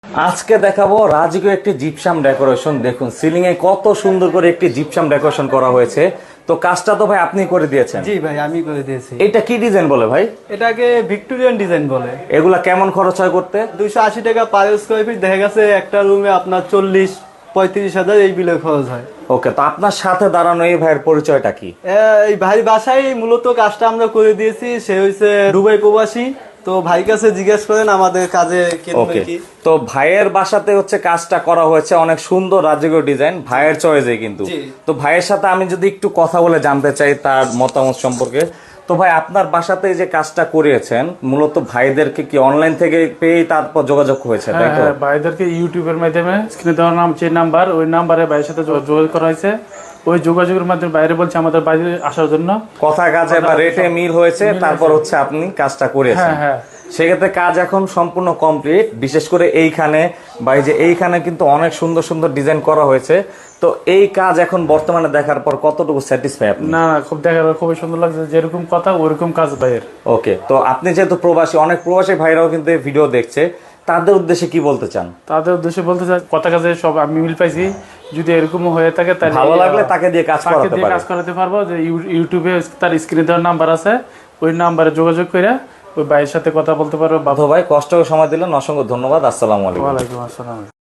আজকে দেখাবো রাজকীয় একটি জিপসাম ডেকোরেশন। দেখুন সিলিং এ কত সুন্দর করে একটি জিপসাম ডেকোরেশন করা হয়েছে। তো কাজটা তো ভাই আপনি করে দিয়েছেন? জি ভাই, আমি করে দিয়েছি। এটা কি ডিজাইন বলে ভাই? এটাকে ভিক্টোরিয়ান ডিজাইন বলে। এগুলা কেমন খরচ হয় করতে? 280 টাকা পার স্কয়ার ফিট। দেখা গেছে একটা রুমে আপনার 40-35 হাজার এই বিলে খরচ হয়। ওকে, তো আপনার সাথে দাঁড়ানো এই ভাইয়ের পরিচয়টা কি? এই ভাই বাসায় মূলত কাজটা আমরা করে দিয়েছি। সে হইছে দুবাই প্রবাসী। তো ভাই কাছে জিজ্ঞেস করেন আমাদের কাজে ওকে, তো ভাইয়ের বাসাতে হচ্ছে কাজটা করা হয়েছে, অনেক সুন্দর রাজকীয় ডিজাইন, ভাইয়ের চয়েসে কিন্তু। তো ভাইয়ের সাথে আমি যদি একটু কথা বলে জানতে চাই তার মতামত সম্পর্কে। তো ভাই আপনার বাসাতে যে কাজটা করিয়েছেন মূলত ভাইদেরকে কি অনলাইন থেকে পেয়ে তারপর যোগাযোগ হয়েছে, তাই তো? হ্যাঁ, ভাইদেরকে ইউটিউবের মাধ্যমে স্ক্রিনে দেওয়ার নাম যে নাম্বার, ওই নাম্বারে ভাইয়ের সাথে যোগাযোগ করা হয়েছে। ওই যোগাযোগের মাধ্যমে বাইরে বলছে আমাদের বাইরে আসার জন্য, কথা কাজে বা রেটে মিল হয়েছে, তারপর হচ্ছে আপনি কাজটা করেছেন। হ্যাঁ। সেক্ষেত্রে কাজ এখন সম্পূর্ণ কমপ্লিট। বিশেষ করে এইখানে বা এই যে এইখানে কিন্তু অনেক সুন্দর সুন্দর ডিজাইন করা হয়েছে। তো এই কাজ এখন বর্তমানে দেখার পর কতটুকু স্যাটিসফাই আপনি? না, খুব দেখার খুবই সুন্দর লাগছে, যেরকম কথা ওরকম কাজ ভাইয়ের। ওকে, তো আপনি যেহেতু প্রবাসী, অনেক প্রবাসী ভাইরাও কিন্তু এই ভিডিও দেখছে, তাদের উদ্দেশ্যে কি বলতে চান? তাদের উদ্দেশ্যে বলতে চাই, কথা কাজে সব আমি মিল পাইছি। যদি এরকম হয়ে থাকে তাহলে ভালো লাগলে তাকে দিয়ে কাজ কাজ করাতে পারবো। যে ইউটিউবে তার স্ক্রিনে দেওয়ার নাম্বার আছে, ওই নাম্বারে যোগাযোগ করে ওই ভাইয়ের সাথে কথা বলতে পারবো। ভাই কষ্ট করে সময় দিলেন, অসংখ্য ধন্যবাদ। আসসালামু আলাইকুম। ওয়ালাইকুম আসসালাম।